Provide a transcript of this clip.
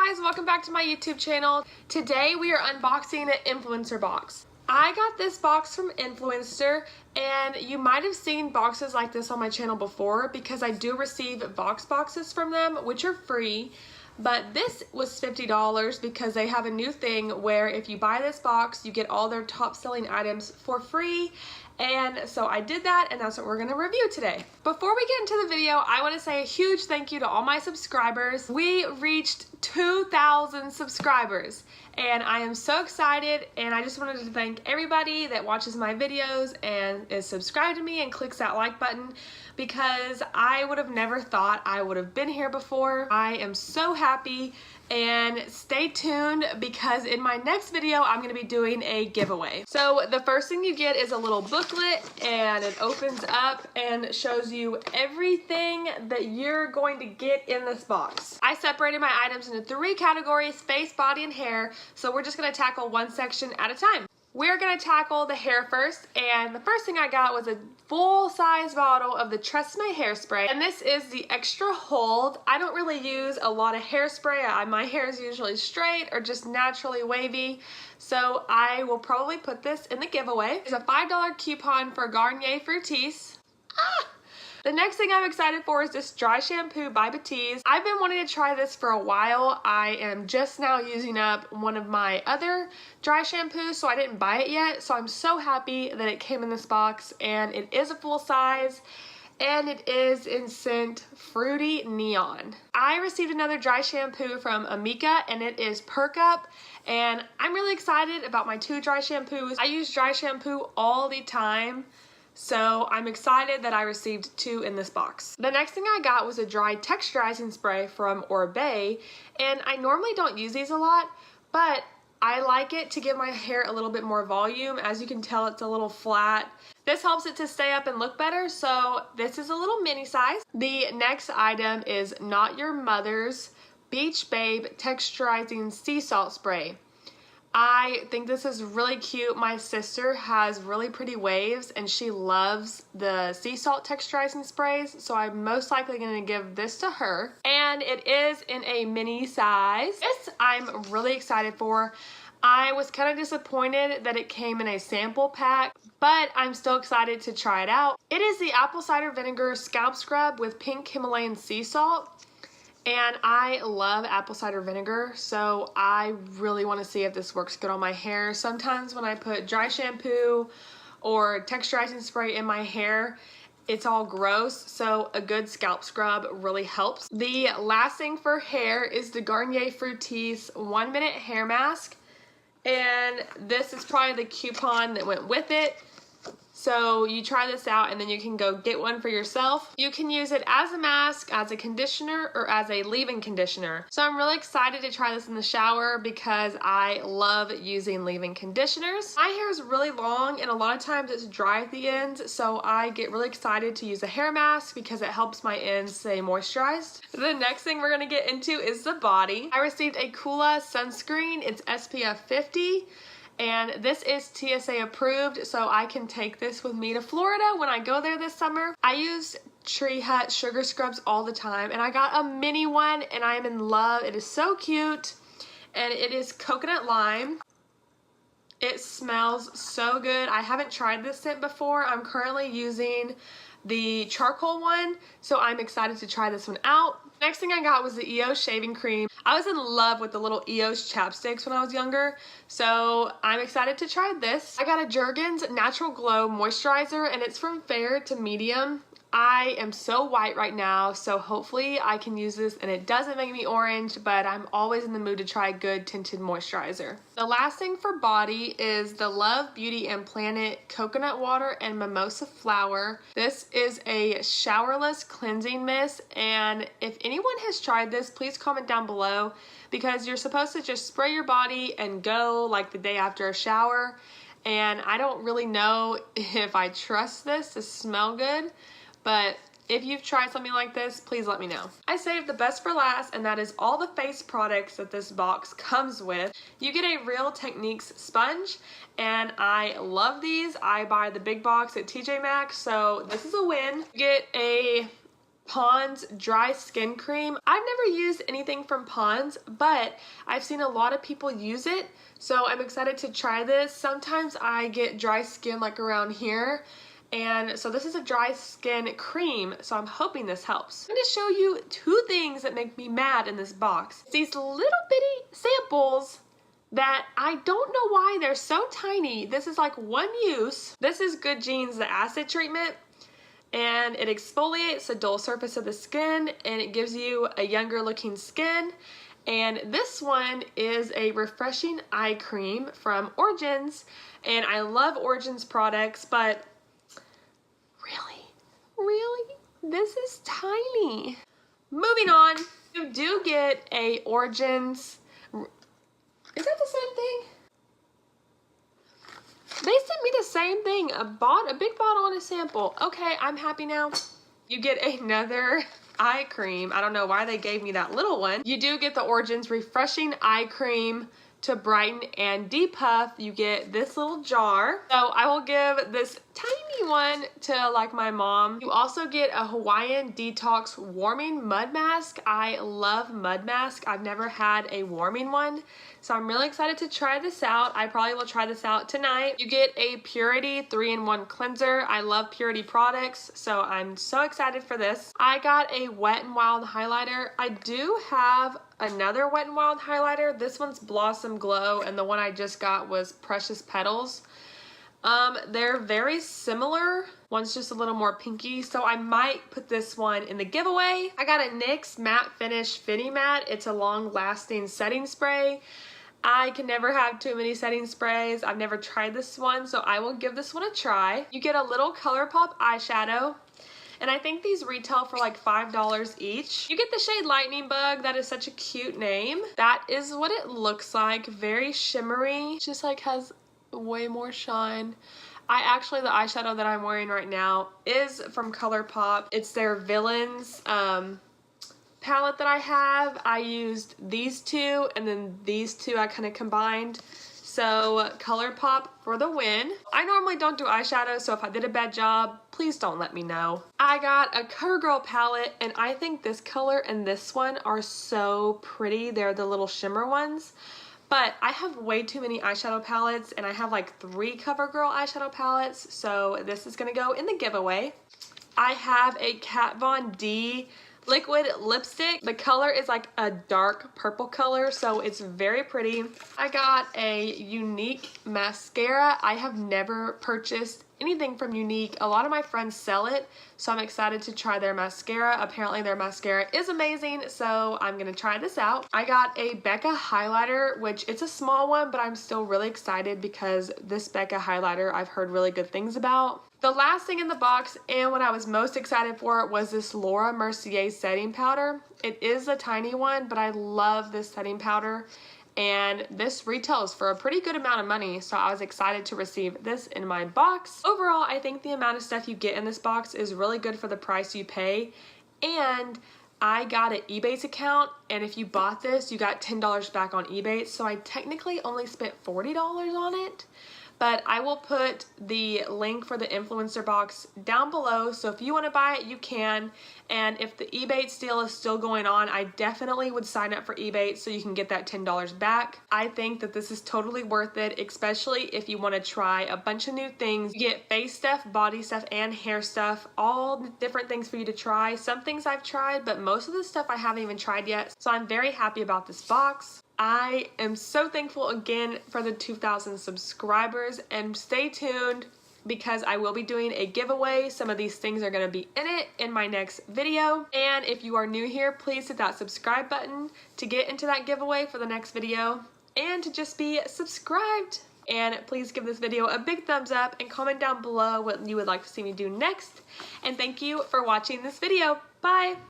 guys, welcome back to my YouTube channel. Today we are unboxing an Influencer box. I got this box from Influenster, and you might have seen boxes like this on my channel before because I do receive boxes from them, which are free. But this was $50 because they have a new thing where if you buy this box, you get all their top selling items for free. And so I did that, and that's what we're gonna review today. Before we get into the video, I wanna say a huge thank you to all my subscribers. We reached 2,000 subscribers, and I am so excited, and I just wanted to thank everybody that watches my videos and is subscribed to me and clicks that like button, because I would have never thought I would have been here before. I am so happy, and stay tuned because in my next video I'm going to be doing a giveaway. So the first thing you get is a little booklet, and it opens up and shows you everything that you're going to get in this box. I separated my items into 3 categories: face, body, and hair, so we're just going to tackle one section at a time. We're going to tackle the hair first, and the first thing I got was a full-size bottle of the Trust My Hairspray, and this is the extra hold. I don't really use a lot of hairspray. My hair is usually straight or just naturally wavy, so I will probably put this in the giveaway. There's a $5 coupon for Garnier Fructis. The next thing I'm excited for is this dry shampoo by Batiste. I've been wanting to try this for a while. I am just now using up one of my other dry shampoos, so I didn't buy it yet. So I'm so happy that it came in this box, and it is a full size, and it is in scent Fruity Neon. I received another dry shampoo from Amika, and it is Perk Up, and I'm really excited about my 2 dry shampoos. I use dry shampoo all the time, so I'm excited that I received 2 in this box. The next thing I got was a dry texturizing spray from Oribe, and I normally don't use these a lot, but I like it to give my hair a little bit more volume. As you can tell, it's a little flat. This helps it to stay up and look better, so this is a little mini size. The next item is Not Your Mother's Beach Babe Texturizing Sea Salt Spray. I think this is really cute. My sister has really pretty waves, and she loves the sea salt texturizing sprays, so I'm most likely going to give this to her. And it is in a mini size. This I'm really excited for. I was kind of disappointed that it came in a sample pack, but I'm still excited to try it out. It is the apple cider vinegar scalp scrub with pink Himalayan sea salt. And I love apple cider vinegar, so I really want to see if this works good on my hair. Sometimes when I put dry shampoo or texturizing spray in my hair, it's all gross, so a good scalp scrub really helps. The last thing for hair is the Garnier Fructis 1 Minute Hair Mask, and this is probably the coupon that went with it. So you try this out, and then you can go get one for yourself. You can use it as a mask, as a conditioner, or as a leave-in conditioner. So I'm really excited to try this in the shower because I love using leave-in conditioners. My hair is really long, and a lot of times it's dry at the ends, so I get really excited to use a hair mask because it helps my ends stay moisturized. The next thing we're gonna get into is the body. I received a Kula sunscreen. It's SPF 50. And this is TSA approved, so I can take this with me to Florida when I go there this summer. I use Tree Hut sugar scrubs all the time, and I got a mini one, and I am in love. It is so cute, and it is coconut lime. It smells so good. I haven't tried this scent before. I'm currently using the charcoal one, so I'm excited to try this one out. Next thing I got was the EOS shaving cream. I was in love with the little EOS chapsticks when I was younger, so I'm excited to try this. I got a Jergens Natural Glow moisturizer, and it's from fair to medium. I am so white right now, so hopefully I can use this and it doesn't make me orange, but I'm always in the mood to try a good tinted moisturizer. The last thing for body is the Love Beauty and Planet Coconut Water and Mimosa Flower. This is a showerless cleansing mist, and if anyone has tried this, please comment down below, because you're supposed to just spray your body and go like the day after a shower, and I don't really know if I trust this to smell good. But if you've tried something like this, please let me know. I saved the best for last, and that is all the face products that this box comes with. You get a Real Techniques sponge, and I love these. I buy the big box at TJ Maxx, so this is a win. You get a Pond's Dry Skin Cream. I've never used anything from Pond's, but I've seen a lot of people use it, so I'm excited to try this. Sometimes I get dry skin like around here, and so this is a dry skin cream, so I'm hoping this helps. I'm going to show you 2 things that make me mad in this box. It's these little bitty samples that I don't know why they're so tiny. This is like 1 use. This is Good Genes, the acid treatment, and it exfoliates the dull surface of the skin, and it gives you a younger looking skin. And this one is a refreshing eye cream from Origins, and I love Origins products, but really, this is tiny. Moving on, you do get a Origins. Is that the same thing? They sent me the same thing, a big bottle and a sample. Okay, I'm happy now. You get another eye cream. I don't know why they gave me that little one. You do get the Origins Refreshing Eye Cream to brighten and depuff. You get this little jar. So I will give this tiny one to like my mom. You also get a Hawaiian Detox Warming Mud Mask. I love mud mask. I've never had a warming one, so I'm really excited to try this out. I probably will try this out tonight. You get a Purity 3-in-1 cleanser. I love Purity products, so I'm so excited for this. I got a Wet n Wild highlighter. I do have another Wet n Wild highlighter. This one's Blossom Glow, and the one I just got was Precious Petals. They're very similar. One's just a little more pinky, so I might put this one in the giveaway. I got a NYX Matte Finish Fitty Matte. It's a long-lasting setting spray. I can never have too many setting sprays. I've never tried this one, so I will give this one a try. You get a little ColourPop eyeshadow, and I think these retail for like $5 each. You get the shade Lightning Bug. That is such a cute name. That is what it looks like. Very shimmery. Just like has way more shine. The eyeshadow that I'm wearing right now is from ColourPop. It's their Villains palette that I have. I used these 2, and then these 2 I kind of combined. So ColourPop for the win. I normally don't do eyeshadow, so if I did a bad job, please don't let me know. I got a CoverGirl palette, and I think this color and this one are so pretty. They're the little shimmer ones. But I have way too many eyeshadow palettes, and I have like 3 CoverGirl eyeshadow palettes, so this is gonna go in the giveaway. I have a Kat Von D liquid lipstick. The color is like a dark purple color, so it's very pretty. I got a Unique mascara. I have never purchased anything from Unique. A lot of my friends sell it, so I'm excited to try their mascara. Apparently their mascara is amazing, so I'm gonna try this out. I got a Becca highlighter, which it's a small one, but I'm still really excited because this Becca highlighter I've heard really good things about. The last thing in the box, and what I was most excited for, was this Laura Mercier setting powder. It is a tiny one, but I love this setting powder, and this retails for a pretty good amount of money, so I was excited to receive this in my box. Overall, I think the amount of stuff you get in this box is really good for the price you pay, and I got an Ebates account, and if you bought this, you got $10 back on Ebates, so I technically only spent $40 on it. But I will put the link for the Influencer box down below, so if you want to buy it, you can. And if the Ebates deal is still going on, I definitely would sign up for Ebates so you can get that $10 back. I think that this is totally worth it, especially if you want to try a bunch of new things. You get face stuff, body stuff, and hair stuff, all different things for you to try. Some things I've tried, but most of the stuff I haven't even tried yet, so I'm very happy about this box. I am so thankful again for the 2,000 subscribers, and stay tuned because I will be doing a giveaway. Some of these things are going to be in it in my next video. And if you are new here, please hit that subscribe button to get into that giveaway for the next video and to just be subscribed. And please give this video a big thumbs up and comment down below what you would like to see me do next. And thank you for watching this video. Bye!